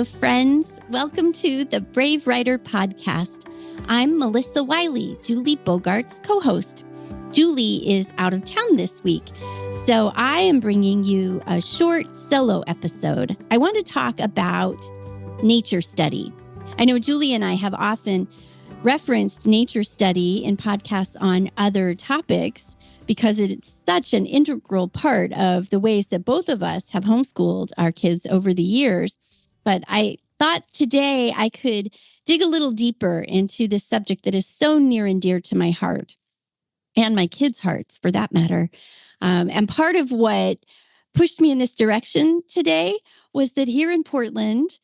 Hello, friends. Welcome to the Brave Writer Podcast. I'm Melissa Wiley, Julie Bogart's co-host. Julie is out of town this week, so I am bringing you a short solo episode. I want to talk about nature study. I know Julie and I have often referenced nature study in podcasts on other topics because it's such an integral part of the ways that both of us have homeschooled our kids over the years. But I thought today I could dig a little deeper into this subject that is so near and dear to my heart and my kids' hearts, for that matter. And part of what pushed me in this direction today was that here in Portland,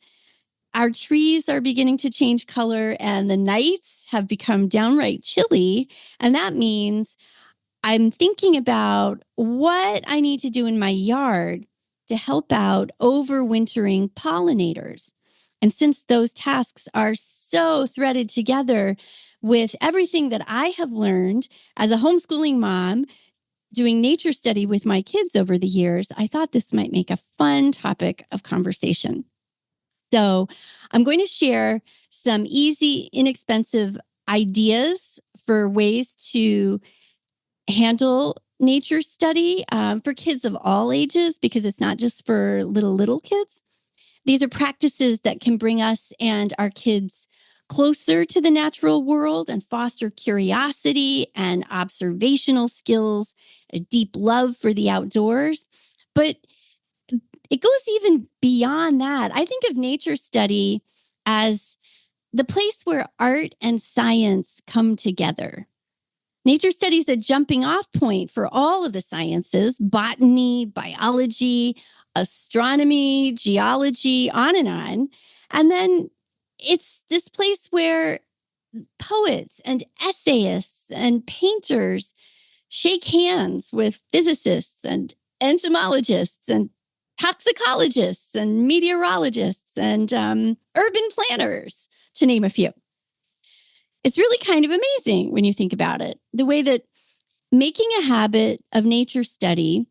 our trees are beginning to change color and the nights have become downright chilly. And that means I'm thinking about what I need to do in my yard to help out overwintering pollinators. And since those tasks are so threaded together with everything that I have learned as a homeschooling mom, doing nature study with my kids over the years, I thought this might make a fun topic of conversation. So I'm going to share some easy, inexpensive ideas for ways to handle nature study for kids of all ages, because it's not just for little kids. These are practices that can bring us and our kids closer to the natural world and foster curiosity and observational skills, a deep love for the outdoors. But it goes even beyond that. I think of nature study as the place where art and science come together. Nature study is a jumping off point for all of the sciences: botany, biology, astronomy, geology, on and on. And then it's this place where poets and essayists and painters shake hands with physicists and entomologists and toxicologists and meteorologists and urban planners, to name a few. It's really kind of amazing when you think about it, the way that making a habit of nature study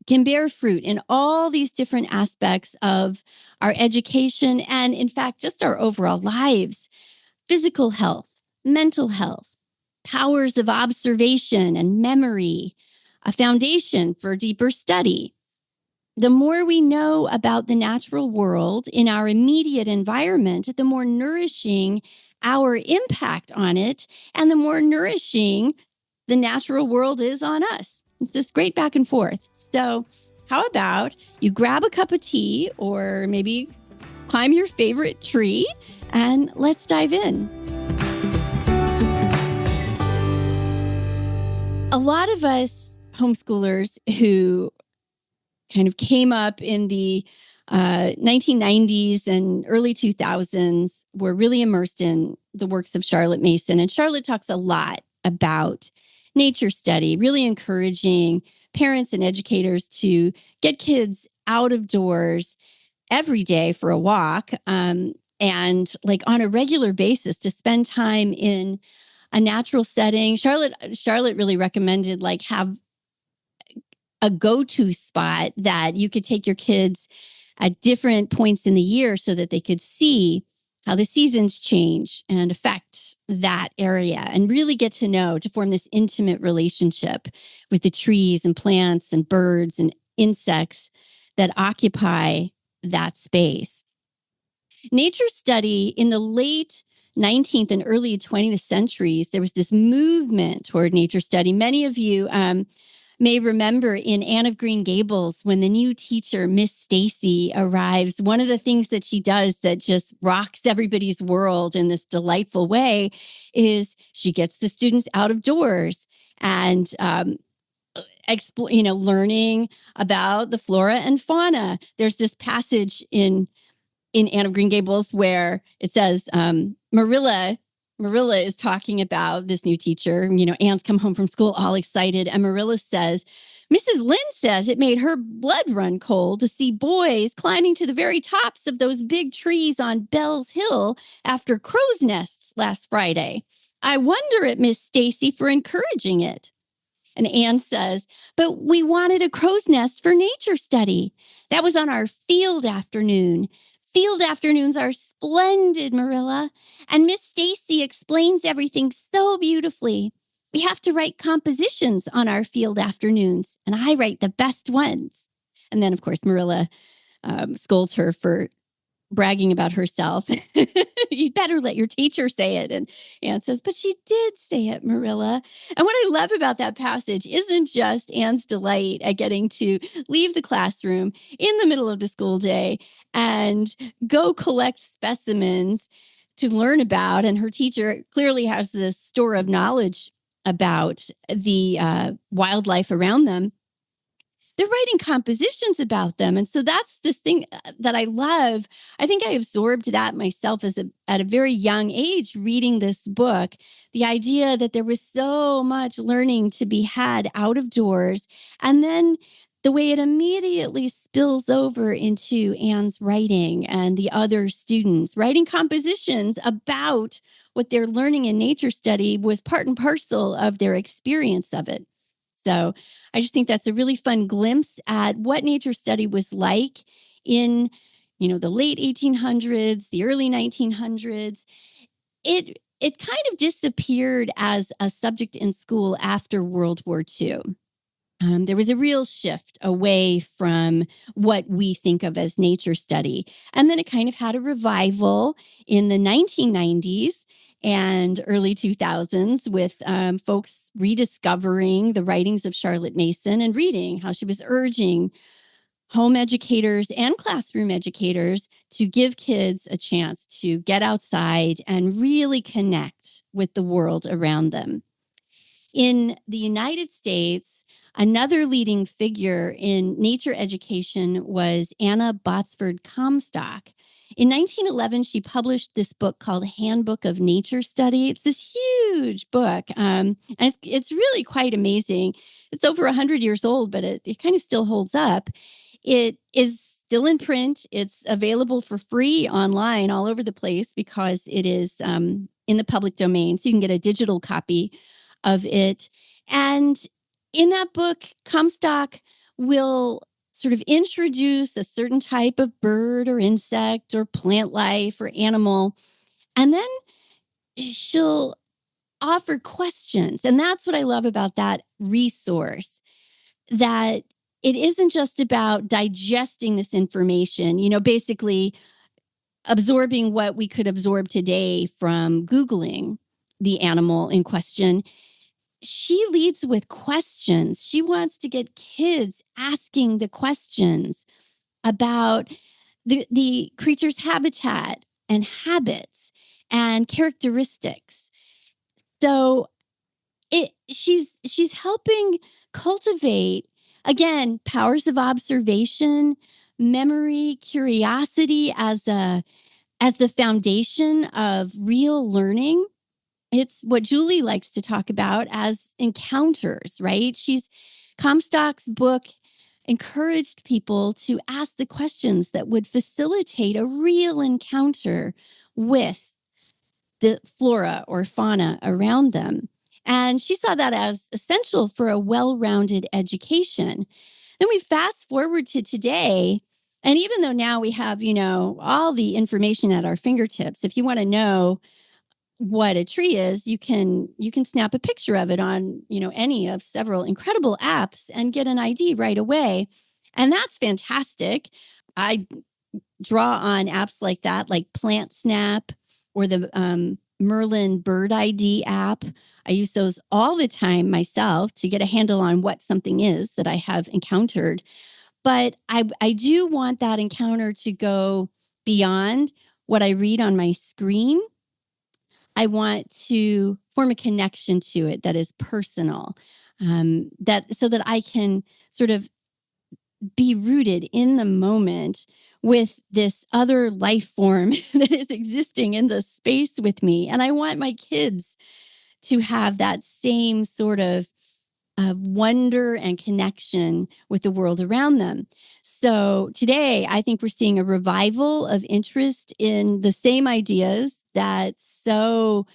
can bear fruit in all these different aspects of our education and, in fact, just our overall lives: physical health, mental health, powers of observation and memory, a foundation for deeper study. The more we know about the natural world in our immediate environment, the more nourishing our impact on it, and the more nourishing the natural world is on us. It's this great back and forth. So how about you grab a cup of tea or maybe climb your favorite tree and let's dive in. A lot of us homeschoolers who kind of came up in the 1990s and early 2000s were really immersed in the works of Charlotte Mason. And Charlotte talks a lot about nature study, really encouraging parents and educators to get kids out of doors every day for a walk, and like on a regular basis to spend time in a natural setting. Charlotte really recommended like have a go-to spot that you could take your kids at different points in the year so that they could see how the seasons change and affect that area and really get to form this intimate relationship with the trees and plants and birds and insects that occupy that space. Nature study in the late 19th and early 20th centuries, there was this movement toward nature study. Many of you may remember in Anne of Green Gables, when the new teacher, Miss Stacy, arrives, one of the things that she does that just rocks everybody's world in this delightful way is she gets the students out of doors and learning about the flora and fauna. There's this passage in Anne of Green Gables where it says Marilla is talking about this new teacher. Anne's come home from school all excited. And Marilla says, Mrs. Lynde says it made her blood run cold to see boys climbing to the very tops of those big trees on Bell's Hill after crow's nests last Friday. I wonder at Miss Stacy for encouraging it. And Anne says, but we wanted a crow's nest for nature study. That was on our field afternoon. Field afternoons are splendid, Marilla. And Miss Stacy explains everything so beautifully. We have to write compositions on our field afternoons, and I write the best ones. And then, of course, Marilla scolds her for bragging about herself. You'd better let your teacher say it. And Anne says, but she did say it, Marilla. And what I love about that passage isn't just Anne's delight at getting to leave the classroom in the middle of the school day and go collect specimens to learn about. And her teacher clearly has this store of knowledge about the wildlife around them. They're writing compositions about them. And so that's this thing that I love. I think I absorbed that myself at a very young age, reading this book, the idea that there was so much learning to be had out of doors. And then the way it immediately spills over into Anne's writing and the other students writing compositions about what they're learning in nature study was part and parcel of their experience of it. So I just think that's a really fun glimpse at what nature study was like in, the late 1800s, the early 1900s. It kind of disappeared as a subject in school after World War II. There was a real shift away from what we think of as nature study. And then it kind of had a revival in the 1990s and early 2000s with folks rediscovering the writings of Charlotte Mason and reading how she was urging home educators and classroom educators to give kids a chance to get outside and really connect with the world around them. In the United States, another leading figure in nature education was Anna Botsford Comstock. In 1911, she published this book called Handbook of Nature Study. It's this huge book, and it's really quite amazing. It's over 100 years old, but it kind of still holds up. It is still in print. It's available for free online all over the place because it is in the public domain, so you can get a digital copy of it. And in that book, Comstock will sort of introduce a certain type of bird or insect or plant life or animal, and then she'll offer questions. And that's what I love about that resource, that it isn't just about digesting this information, basically absorbing what we could absorb today from Googling the animal in question. She leads with questions. She wants to get kids asking the questions about the creature's habitat and habits and characteristics. So she's helping cultivate, again, powers of observation, memory, curiosity as the foundation of real learning. It's what Julie likes to talk about as encounters, right? Comstock's book encouraged people to ask the questions that would facilitate a real encounter with the flora or fauna around them. And she saw that as essential for a well-rounded education. Then we fast forward to today. And even though now we have, all the information at our fingertips, if you want to know what a tree is, you can snap a picture of it on, any of several incredible apps and get an ID right away. And that's fantastic. I draw on apps like that, like Plant Snap or the Merlin Bird ID app. I use those all the time myself to get a handle on what something is that I have encountered. But I do want that encounter to go beyond what I read on my screen. I want to form a connection to it that is personal, so that I can sort of be rooted in the moment with this other life form that is existing in the space with me. And I want my kids to have that same sort of wonder and connection with the world around them. So today, I think we're seeing a revival of interest in the same ideas that so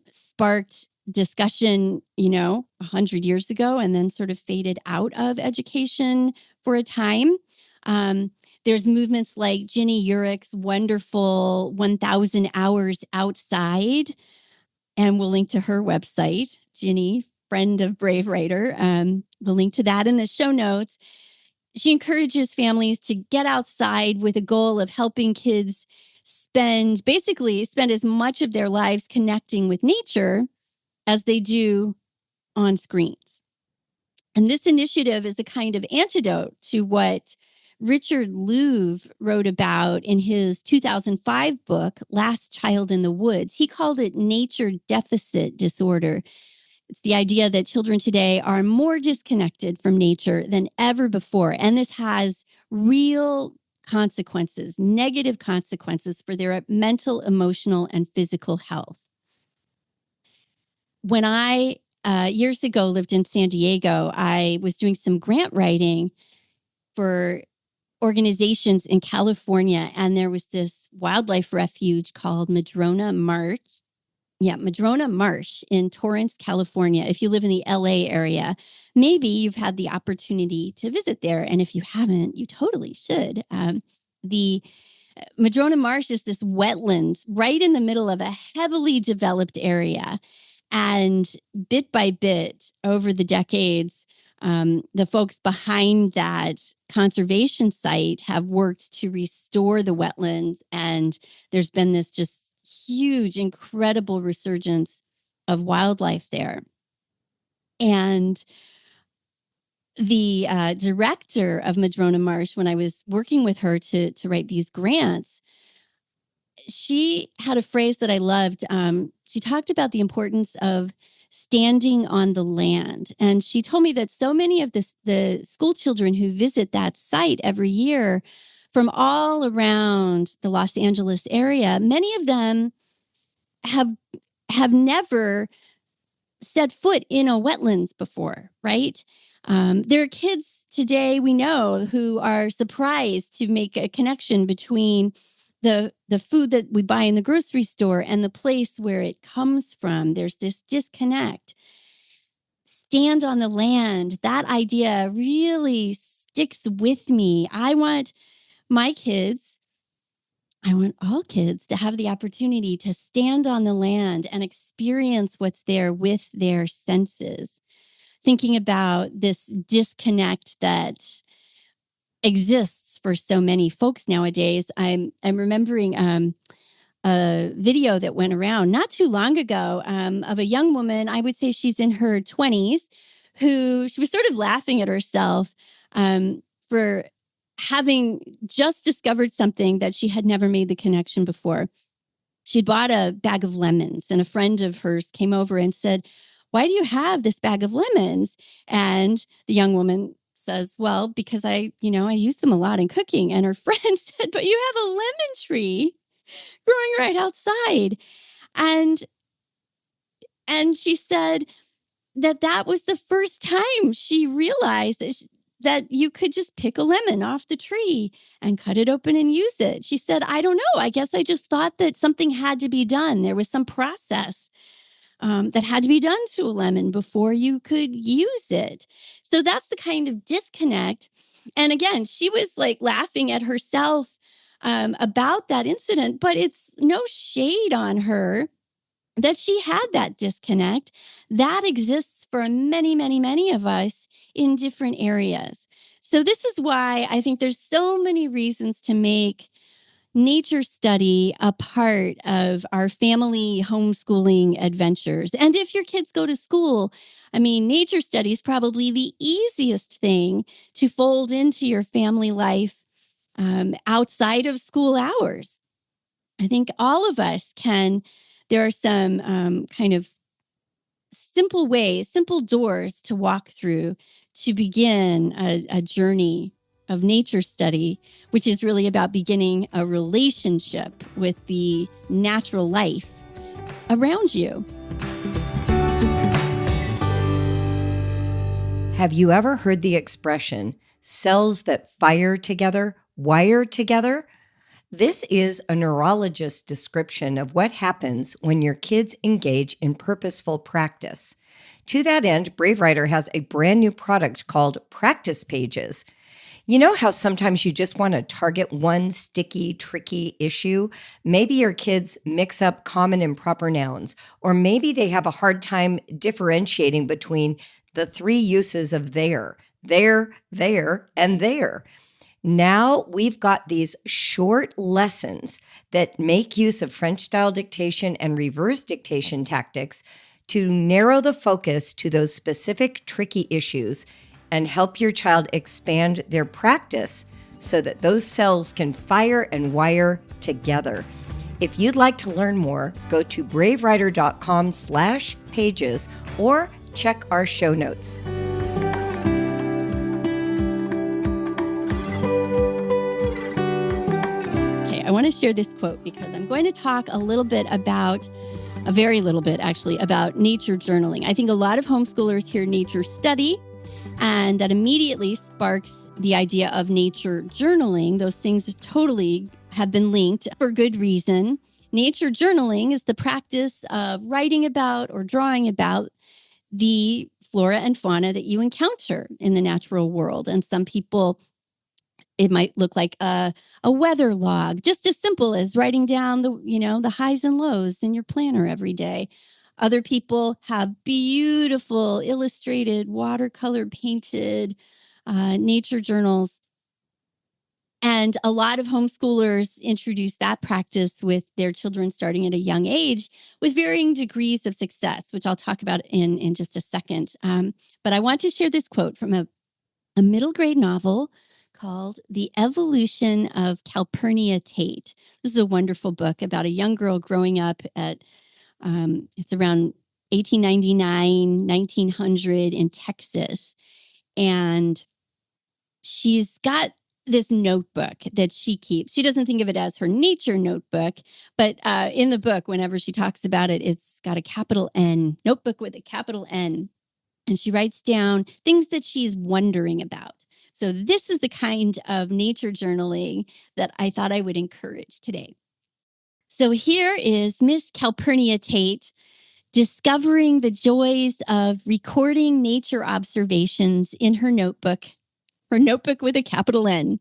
sparked discussion, 100 years ago, and then sort of faded out of education for a time. There's movements like Ginny Urich's wonderful 1,000 Hours Outside, and we'll link to her website, Ginny, friend of Brave Writer. We'll link to that in the show notes. She encourages families to get outside with a goal of helping kids spend as much of their lives connecting with nature as they do on screens. And this initiative is a kind of antidote to what Richard Louv wrote about in his 2005 book, Last Child in the Woods. He called it nature deficit disorder. It's the idea that children today are more disconnected from nature than ever before. And this has real consequences, negative consequences for their mental, emotional, and physical health. When I years ago lived in San Diego, I was doing some grant writing for organizations in California, and there was this wildlife refuge called Madrona Marsh. Yeah, Madrona Marsh in Torrance, California. If you live in the LA area, maybe you've had the opportunity to visit there. And if you haven't, you totally should. The Madrona Marsh is this wetlands right in the middle of a heavily developed area. And bit by bit, over the decades, the folks behind that conservation site have worked to restore the wetlands. And there's been this just huge, incredible resurgence of wildlife there. And the director of Madrona Marsh, when I was working with her to write these grants, she had a phrase that I loved. She talked about the importance of standing on the land. And she told me that so many of the school children who visit that site every year from all around the Los Angeles area, many of them have never set foot in a wetlands before, right? There are kids today we know who are surprised to make a connection between the food that we buy in the grocery store and the place where it comes from. There's this disconnect. Stand on the land. That idea really sticks with me. I want all kids to have the opportunity to stand on the land and experience what's there with their senses. Thinking about this disconnect that exists for so many folks nowadays, I'm remembering a video that went around not too long ago of a young woman. I would say she's in her 20s, who she was sort of laughing at herself for having just discovered something that she had never made the connection before. She'd bought a bag of lemons, and a friend of hers came over and said, "Why do you have this bag of lemons?" And the young woman says, "Well, because I use them a lot in cooking." And her friend said, "But you have a lemon tree growing right outside." And she said that was the first time she realized that you could just pick a lemon off the tree and cut it open and use it. She said, "I don't know. I guess I just thought that something had to be done. There was some process that had to be done to a lemon before you could use it." So that's the kind of disconnect. And again, she was like laughing at herself about that incident, but it's no shade on her that she had that disconnect. That exists for many, many, many of us in different areas. So this is why I think there's so many reasons to make nature study a part of our family homeschooling adventures. And if your kids go to school, nature study is probably the easiest thing to fold into your family life outside of school hours. I think all of us there are some kind of simple doors to walk through to begin a journey of nature study, which is really about beginning a relationship with the natural life around you. Have you ever heard the expression, cells that fire together, wire together? This is a neurologist's description of what happens when your kids engage in purposeful practice. To that end, Brave Writer has a brand new product called Practice Pages. You know how sometimes you just want to target one sticky, tricky issue? Maybe your kids mix up common and proper nouns, or maybe they have a hard time differentiating between the three uses of there, and there. Now we've got these short lessons that make use of French style dictation and reverse dictation tactics to narrow the focus to those specific tricky issues and help your child expand their practice so that those cells can fire and wire together. If you'd like to learn more, go to bravewriter.com/pages or check our show notes. I want to share this quote because I'm going to talk a very little bit actually, about nature journaling. I think a lot of homeschoolers hear nature study, and that immediately sparks the idea of nature journaling. Those things totally have been linked for good reason. Nature journaling is the practice of writing about or drawing about the flora and fauna that you encounter in the natural world. And some people, it might look like a weather log, just as simple as writing down the highs and lows in your planner every day. Other people have beautiful illustrated, watercolor painted nature journals. And a lot of homeschoolers introduce that practice with their children starting at a young age with varying degrees of success, which I'll talk about in just a second. But I want to share this quote from a middle grade novel called The Evolution of Calpurnia Tate. This is a wonderful book about a young girl growing up it's around 1899, 1900 in Texas. And she's got this notebook that she keeps. She doesn't think of it as her nature notebook, but in the book, whenever she talks about it, it's got a capital N, notebook with a capital N. And she writes down things that she's wondering about. So this is the kind of nature journaling that I thought I would encourage today. So here is Miss Calpurnia Tate discovering the joys of recording nature observations in her notebook with a capital N.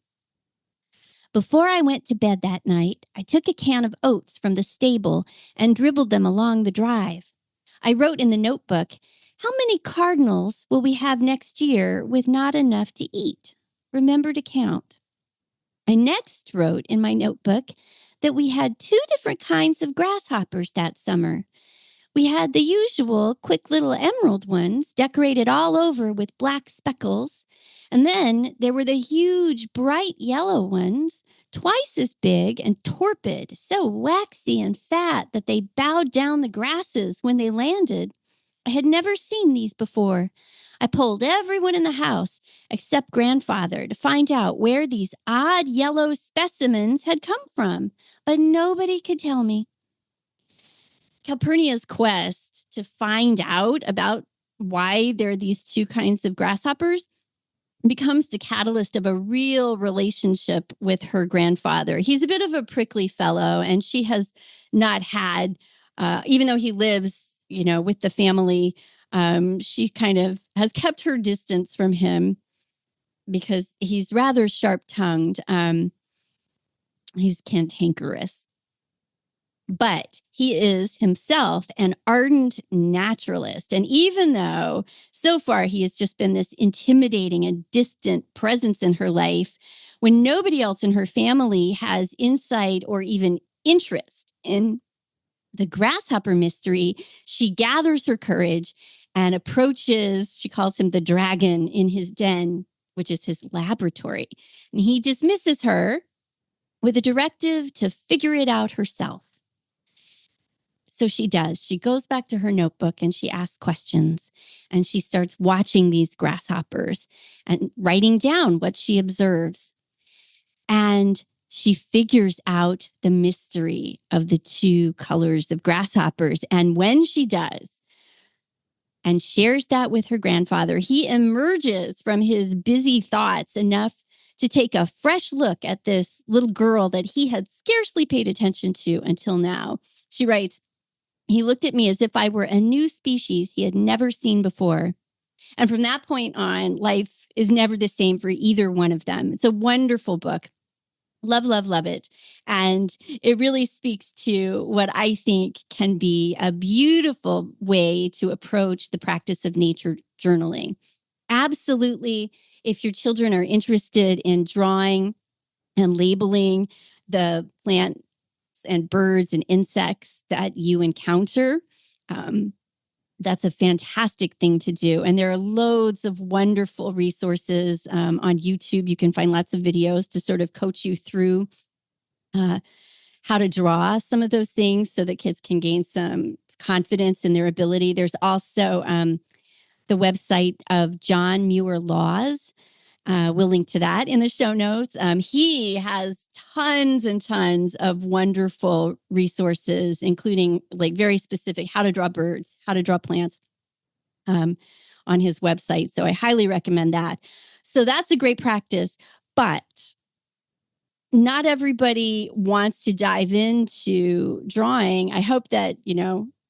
Before I went to bed that night, I took a can of oats from the stable and dribbled them along the drive. I wrote in the notebook, "How many cardinals will we have next year with not enough to eat? Remember to count." I next wrote in my notebook that we had 2 different kinds of grasshoppers that summer. We had the usual quick little emerald ones decorated all over with black speckles. And then there were the huge bright yellow ones, twice as big and torpid, so waxy and fat that they bowed down the grasses when they landed. I had never seen these before. I polled everyone in the house except grandfather to find out where these odd yellow specimens had come from, but nobody could tell me. Calpurnia's quest to find out about why there are these 2 kinds of grasshoppers becomes the catalyst of a real relationship with her grandfather. He's a bit of a prickly fellow, and she has not had, even though he lives, with the family, she kind of has kept her distance from him because he's rather sharp-tongued. He's cantankerous. But he is himself an ardent naturalist. And even though so far he has just been this intimidating and distant presence in her life, when nobody else in her family has insight or even interest in the grasshopper mystery, she gathers her courage and approaches, she calls him the dragon in his den, which is his laboratory. And he dismisses her with a directive to figure it out herself. So she does. She goes back to her notebook and she asks questions, and she starts watching these grasshoppers and writing down what she observes. And she figures out the mystery of the 2 colors of grasshoppers. And when she does and shares that with her grandfather, he emerges from his busy thoughts enough to take a fresh look at this little girl that he had scarcely paid attention to until now. She writes, "He looked at me as if I were a new species he had never seen before. And from that point on, life is never the same for either one of them. It's a wonderful book. Love, love, love it. And it really speaks to what I think can be a beautiful way to approach the practice of nature journaling. Absolutely. If your children are interested in drawing and labeling the plants and birds and insects that you encounter, that's a fantastic thing to do. And there are loads of wonderful resources on YouTube. You can find lots of videos to sort of coach you through how to draw some of those things so that kids can gain some confidence in their ability. There's also the website of John Muir Laws. We'll link to that in the show notes. He has tons and tons of wonderful resources, including like very specific how to draw birds, how to draw plants on his website. So I highly recommend that. So that's a great practice, but not everybody wants to dive into drawing. I hope that,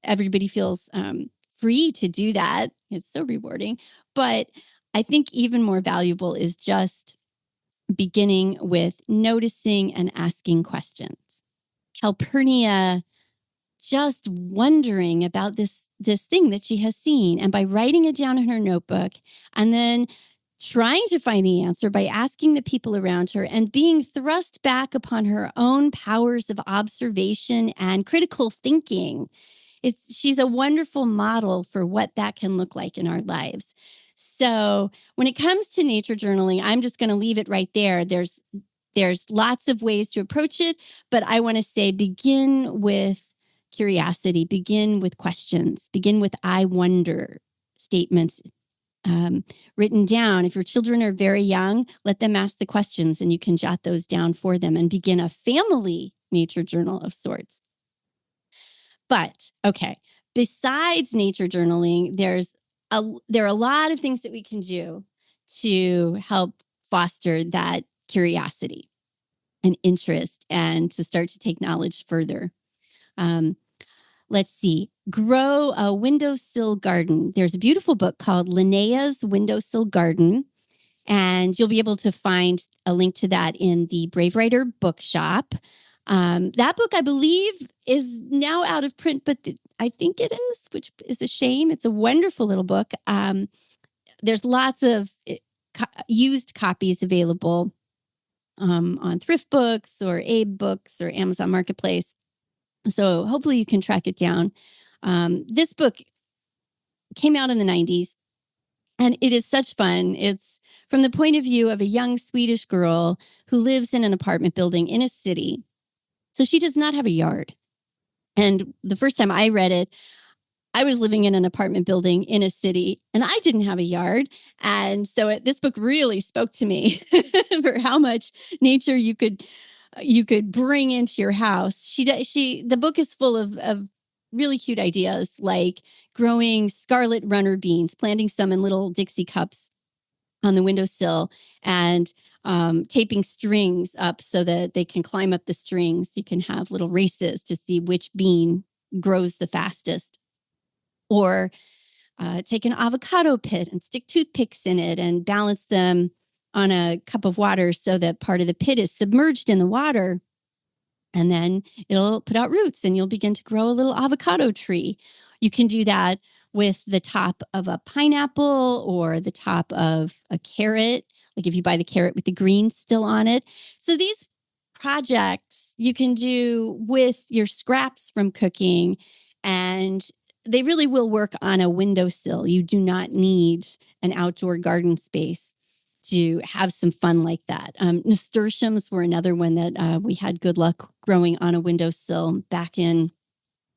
everybody feels free to do that. It's so rewarding. But I think even more valuable is just beginning with noticing and asking questions. Calpurnia just wondering about this thing that she has seen, and by writing it down in her notebook and then trying to find the answer by asking the people around her and being thrust back upon her own powers of observation and critical thinking. She's a wonderful model for what that can look like in our lives. So when it comes to nature journaling, I'm just going to leave it right there. There's lots of ways to approach it, but I want to say begin with curiosity, begin with questions, begin with I wonder statements written down. If your children are very young, let them ask the questions and you can jot those down for them and begin a family nature journal of sorts. But okay, besides nature journaling, there are a lot of things that we can do to help foster that curiosity and interest and to start to take knowledge further. Let's see. Grow a windowsill garden. There's a beautiful book called Linnea's Windowsill Garden, and you'll be able to find a link to that in the Brave Writer bookshop. That book, I believe, is now out of print, but I think it is, which is a shame. It's a wonderful little book. There's lots of used copies available on Thrift Books or Abe Books or Amazon Marketplace. So hopefully you can track it down. This book came out in the 90s, and it is such fun. It's from the point of view of a young Swedish girl who lives in an apartment building in a city. So she does not have a yard. And the first time I read it, I was living in an apartment building in a city, and I didn't have a yard. And so this book really spoke to me for how much nature you could bring into your house. The book is full of really cute ideas, like growing scarlet runner beans, planting some in little Dixie cups on the windowsill, and taping strings up so that they can climb up the strings. You can have little races to see which bean grows the fastest. Or take an avocado pit and stick toothpicks in it and balance them on a cup of water so that part of the pit is submerged in the water. And then it'll put out roots and you'll begin to grow a little avocado tree. You can do that with the top of a pineapple or the top of a carrot, like if you buy the carrot with the greens still on it. So these projects you can do with your scraps from cooking, and they really will work on a windowsill. You do not need an outdoor garden space to have some fun like that. Nasturtiums were another one that we had good luck growing on a windowsill back in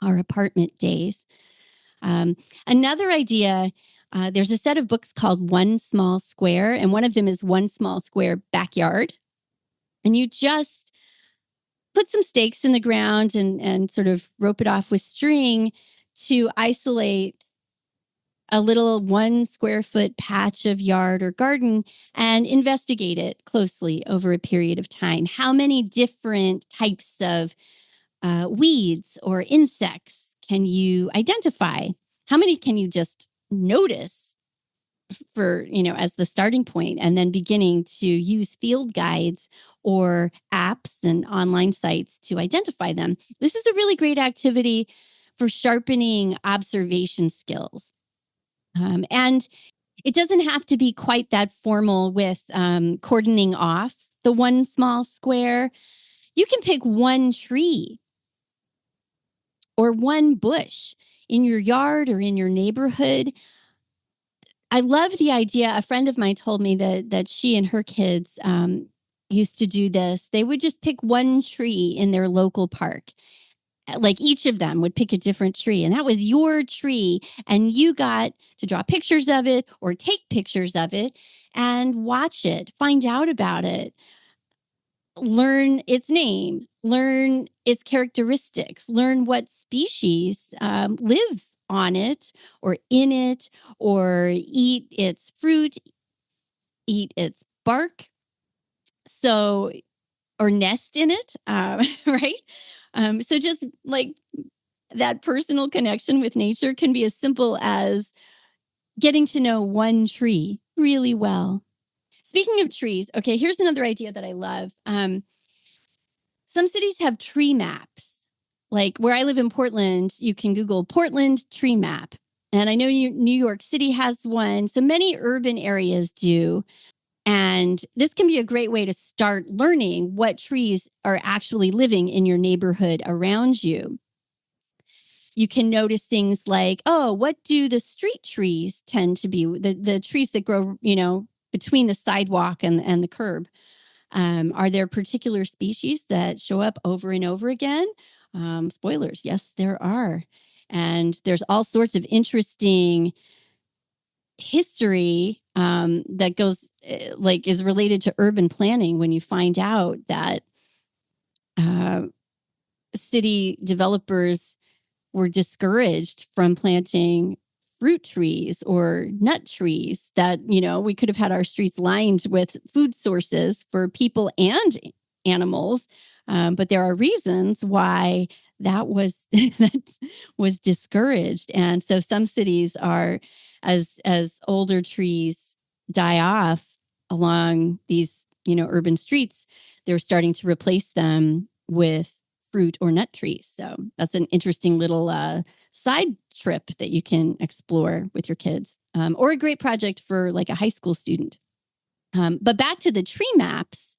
our apartment days. Another idea, there's a set of books called One Small Square, and one of them is One Small Square Backyard. And you just put some stakes in the ground and sort of rope it off with string to isolate a little 1 square foot patch of yard or garden and investigate it closely over a period of time. How many different types of weeds or insects can you identify? How many can you just notice? as the starting point, and then beginning to use field guides or apps and online sites to identify them. This is a really great activity for sharpening observation skills. And it doesn't have to be quite that formal with cordoning off the one small square. You can pick one tree or one bush in your yard or in your neighborhood. I love the idea. A friend of mine told me that she and her kids used to do this. They would just pick one tree in their local park. Like each of them would pick a different tree, and that was your tree. And you got to draw pictures of it or take pictures of it and watch it, find out about it, learn its name, learn its characteristics, learn what species live on it or in it, or eat its fruit, eat its bark. So, or nest in it, right? So just like that personal connection with nature can be as simple as getting to know one tree really well. Speaking of trees, okay, here's another idea that I love. Some cities have tree maps. Like where I live in Portland, you can Google Portland tree map. And I know New York City has one. So many urban areas do. And this can be a great way to start learning what trees are actually living in your neighborhood around you. You can notice things like, oh, what do the street trees tend to be? The trees that grow, between the sidewalk and the curb. Are there particular species that show up over and over again? Spoilers, yes, there are. And there's all sorts of interesting history that goes is related to urban planning when you find out that city developers were discouraged from planting fruit trees or nut trees that, we could have had our streets lined with food sources for people and animals. But there are reasons why that was that was discouraged. And so some cities are, as older trees die off along these, urban streets, they're starting to replace them with fruit or nut trees. So that's an interesting little side trip that you can explore with your kids, or a great project for like a high school student. But back to the tree maps.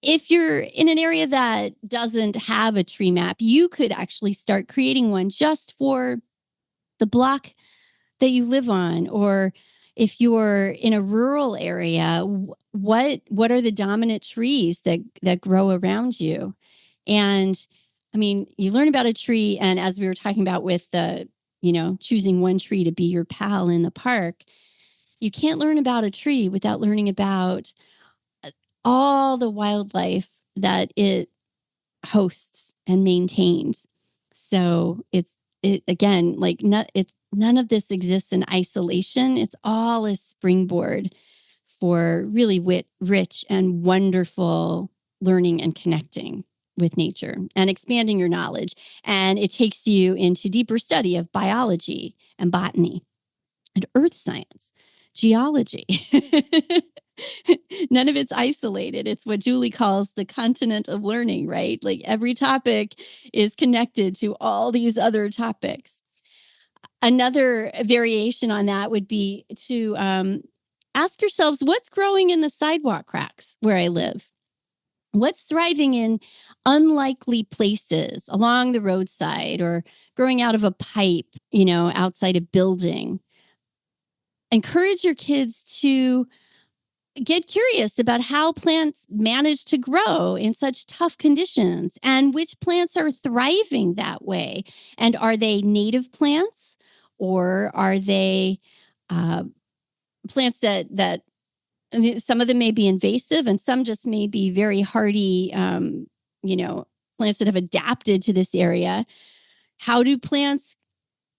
If you're in an area that doesn't have a tree map, you could actually start creating one just for the block that you live on. Or if you're in a rural area, what are the dominant trees that grow around you? And I mean, you learn about a tree, and as we were talking about with the, choosing one tree to be your pal in the park, you can't learn about a tree without learning about all the wildlife that it hosts and maintains. So it again, like none of this exists in isolation. It's all a springboard for really rich and wonderful learning and connecting with nature and expanding your knowledge. And it takes you into deeper study of biology and botany and earth science, geology. None of it's isolated. It's what Julie calls the continent of learning, right? Like every topic is connected to all these other topics. Another variation on that would be to ask yourselves, what's growing in the sidewalk cracks where I live? What's thriving in unlikely places along the roadside or growing out of a pipe, outside a building? Encourage your kids to get curious about how plants manage to grow in such tough conditions and which plants are thriving that way. And are they native plants, or are they plants that some of them may be invasive and some just may be very hardy, plants that have adapted to this area? How do plants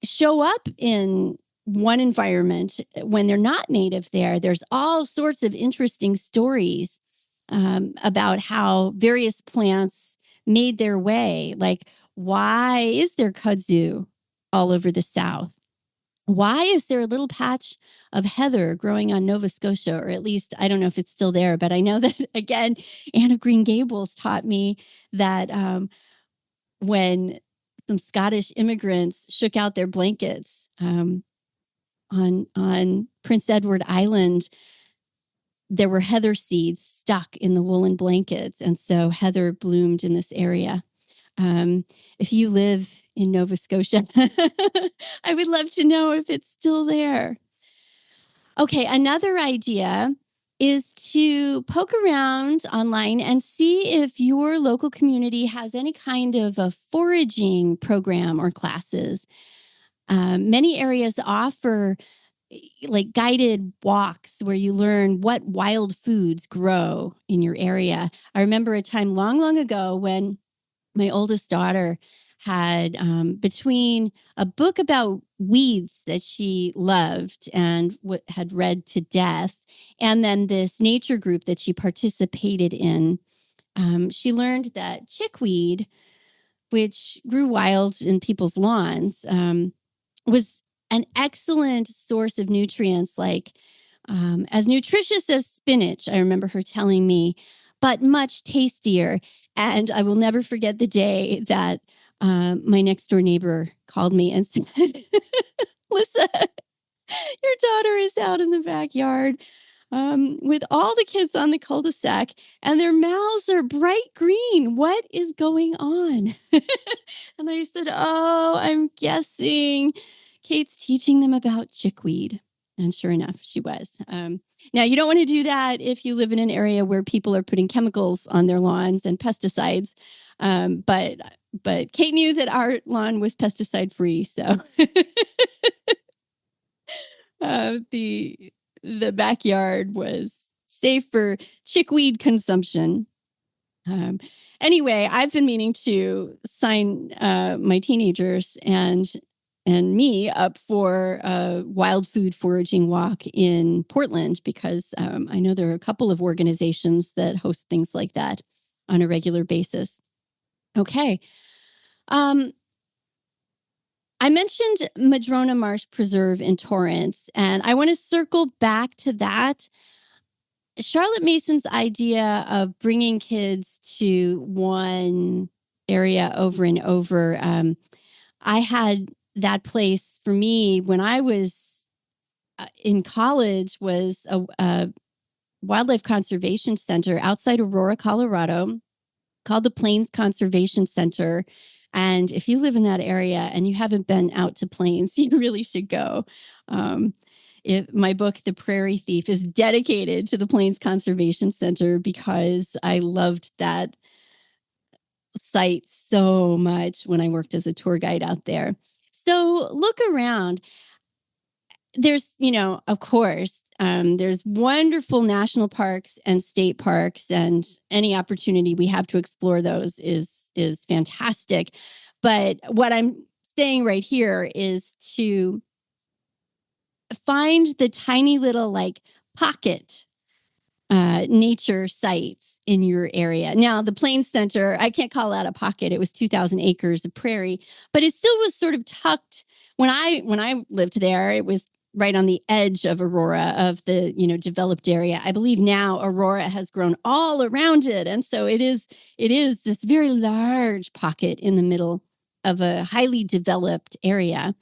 show up in one environment when they're not native there? There's all sorts of interesting stories about how various plants made their way. Like, why is there kudzu all over the South? why is there a little patch of heather growing on Nova Scotia? Or at least, I don't know if it's still there, but I know that, again, Anne of Green Gables taught me that when some Scottish immigrants shook out their blankets on Prince Edward Island, there were heather seeds stuck in the woolen blankets. And so heather bloomed in this area. If you live in Nova Scotia, I would love to know if it's still there. Okay, another idea is to poke around online and see if your local community has any kind of a foraging program or classes. Many areas offer like guided walks where you learn what wild foods grow in your area. I remember a time long, long ago when my oldest daughter had between a book about weeds that she loved and had read to death, and then this nature group that she participated in, she learned that chickweed, which grew wild in people's lawns, was an excellent source of nutrients, like as nutritious as spinach, I remember her telling me, but much tastier. And I will never forget the day that my next door neighbor called me and said, Lisa, your daughter is out in the backyard with all the kids on the cul-de-sac, and their mouths are bright green. What is going on? And I said, oh, I'm guessing Kate's teaching them about chickweed. And sure enough, she was. Now, you don't want to do that if you live in an area where people are putting chemicals on their lawns and pesticides. But Kate knew that our lawn was pesticide free, so the backyard was safe for chickweed consumption. Anyway, I've been meaning to sign my teenagers and me up for a wild food foraging walk in Portland, because I know there are a couple of organizations that host things like that on a regular basis. Okay. I mentioned Madrona Marsh Preserve in Torrance, and I want to circle back to that. Charlotte Mason's idea of bringing kids to one area over and over. I had that place for me when I was in college, was a wildlife conservation center outside Aurora, Colorado, called the Plains Conservation Center. And if you live in that area and you haven't been out to Plains, you really should go. My book, The Prairie Thief, is dedicated to the Plains Conservation Center because I loved that site so much when I worked as a tour guide out there. So look around. There's, of course, there's wonderful national parks and state parks, and any opportunity we have to explore those is fantastic. But what I'm saying right here is to find the tiny little pocket nature sites in your area. Now, the Plains Center, I can't call that a pocket. It was 2,000 acres of prairie, but it still was sort of tucked. When I lived there, it was right on the edge of Aurora, of the developed area. I believe now Aurora has grown all around it, and so it is this very large pocket in the middle of a highly developed area.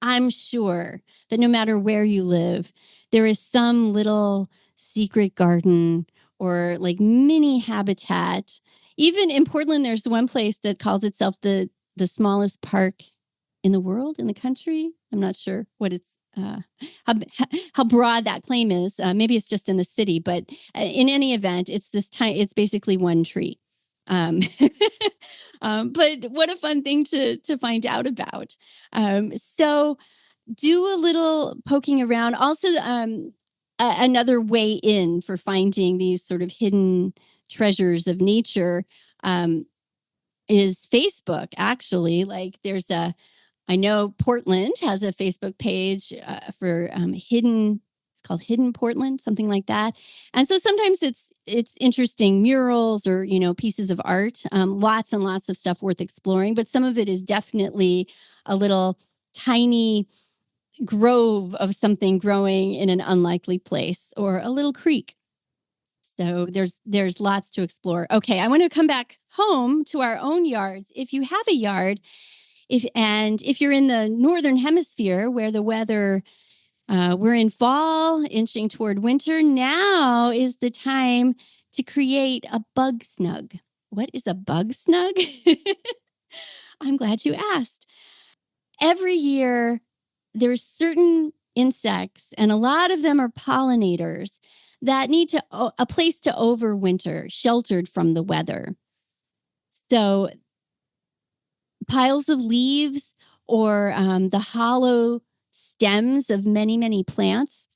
I'm sure that no matter where you live, there is some little secret garden or mini habitat. Even in Portland, there's one place that calls itself the smallest park in the world, in the country. I'm not sure what it's how broad that claim is. Maybe it's just in the city, but in any event, it's it's basically one tree. But what a fun thing to find out about. So do a little poking around. Also, another way in for finding these sort of hidden treasures of nature is Facebook. Actually, I know Portland has a Facebook page for hidden. It's called Hidden Portland, something like that. And so sometimes it's interesting murals or pieces of art. Lots and lots of stuff worth exploring, but some of it is definitely a little tiny grove of something growing in an unlikely place, or a little creek. So there's lots to explore. Okay, I want to come back home to our own yards. If you have a yard, if you're in the northern hemisphere where the weather we're in fall, inching toward winter, now is the time to create a bug snug. What is a bug snug? I'm glad you asked. Every year, there's certain insects, and a lot of them are pollinators, that need a place to overwinter, sheltered from the weather. So piles of leaves or the hollow stems of many, many plants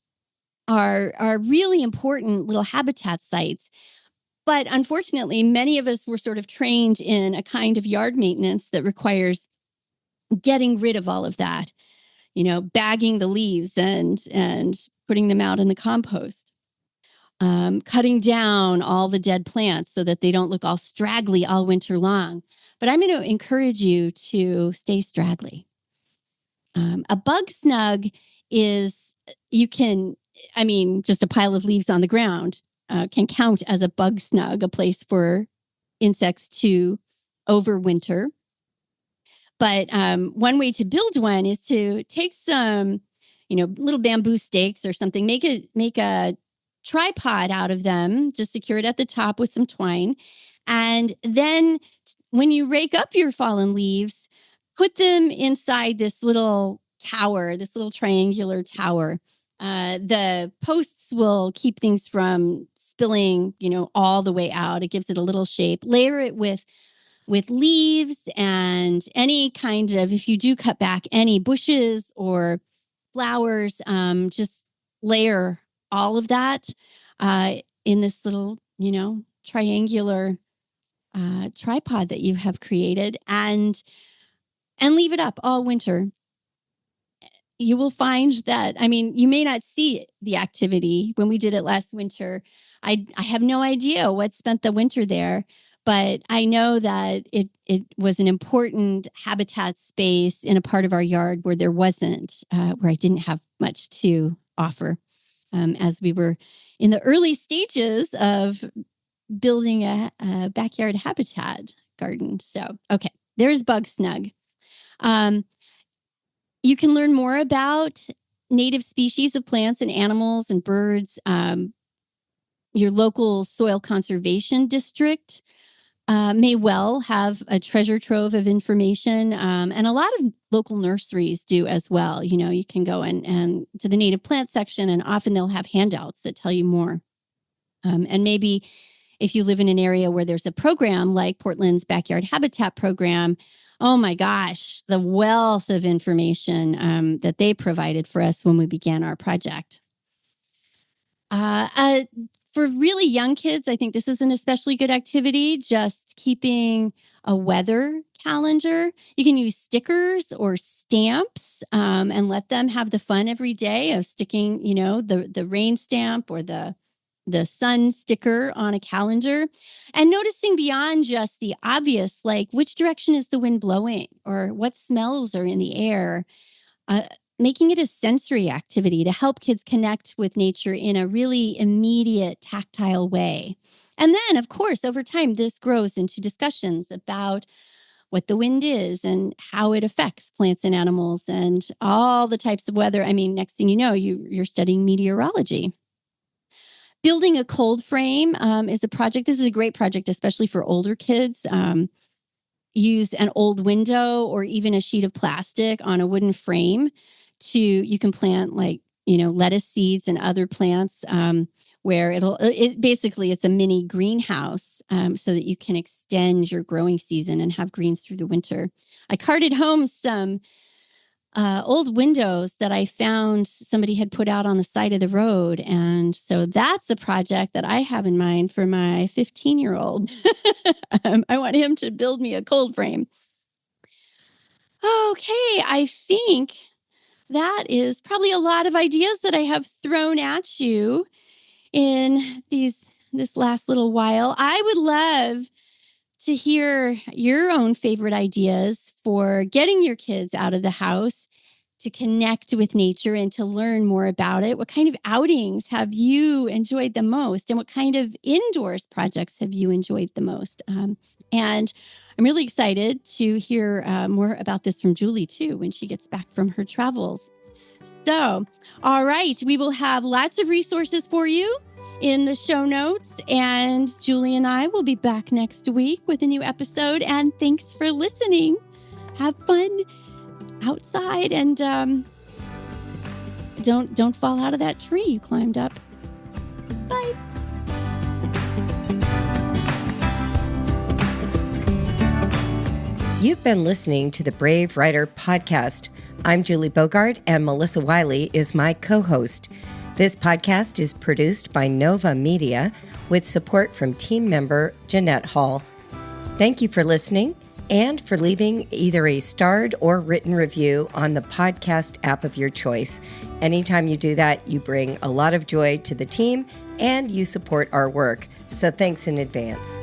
are really important little habitat sites. But unfortunately, many of us were sort of trained in a kind of yard maintenance that requires getting rid of all of that, bagging the leaves and putting them out in the compost, cutting down all the dead plants so that they don't look all straggly all winter long. But I'm going to encourage you to stay straggly. A bug snug is, just a pile of leaves on the ground can count as a bug snug, a place for insects to overwinter. But one way to build one is to take some, little bamboo stakes or something, make a tripod out of them, just secure it at the top with some twine. And then when you rake up your fallen leaves, put them inside this little tower, this little triangular tower. The posts will keep things from spilling, all the way out. It gives it a little shape. Layer it with leaves and any kind of, if you do cut back any bushes or flowers, just layer all of that in this little, triangular tripod that you have created, and leave it up all winter. You will find that, you may not see the activity. When we did it last winter, I have no idea what spent the winter there, but I know that it was an important habitat space in a part of our yard where there wasn't, where I didn't have much to offer, as we were in the early stages of building a backyard habitat garden. So, okay, there's Bug Snug. You can learn more about native species of plants and animals and birds. Your local soil conservation district may well have a treasure trove of information. And a lot of local nurseries do as well. You can go and to the native plant section, and often they'll have handouts that tell you more. And maybe if you live in an area where there's a program like Portland's Backyard Habitat Program, oh my gosh, the wealth of information that they provided for us when we began our project. For really young kids, I think this is an especially good activity, just keeping a weather calendar. You can use stickers or stamps and let them have the fun every day of sticking, the rain stamp or the sun sticker on a calendar, and noticing beyond just the obvious, like which direction is the wind blowing or what smells are in the air. Making it a sensory activity to help kids connect with nature in a really immediate, tactile way. And then, of course, over time, this grows into discussions about what the wind is and how it affects plants and animals and all the types of weather. Next thing you know, you're studying meteorology. Building a cold frame is a project. This is a great project, especially for older kids. Use an old window or even a sheet of plastic on a wooden frame you can plant lettuce seeds and other plants where it's a mini greenhouse so that you can extend your growing season and have greens through the winter. I carted home some old windows that I found somebody had put out on the side of the road. And so that's the project that I have in mind for my 15-year-old. I want him to build me a cold frame. Okay, I think that is probably a lot of ideas that I have thrown at you in this last little while. I would love to hear your own favorite ideas for getting your kids out of the house to connect with nature and to learn more about it. What kind of outings have you enjoyed the most? And what kind of indoors projects have you enjoyed the most? And I'm really excited to hear more about this from Julie, too, when she gets back from her travels. So, all right, we will have lots of resources for you in the show notes. And Julie and I will be back next week with a new episode. And thanks for listening. Have fun outside and don't fall out of that tree you climbed up. Bye. You've been listening to the Brave Writer podcast. I'm Julie Bogart, and Melissa Wiley is my co-host. This podcast is produced by Nova Media with support from team member Jeanette Hall. Thank you for listening and for leaving either a starred or written review on the podcast app of your choice. Anytime you do that, you bring a lot of joy to the team and you support our work. So thanks in advance.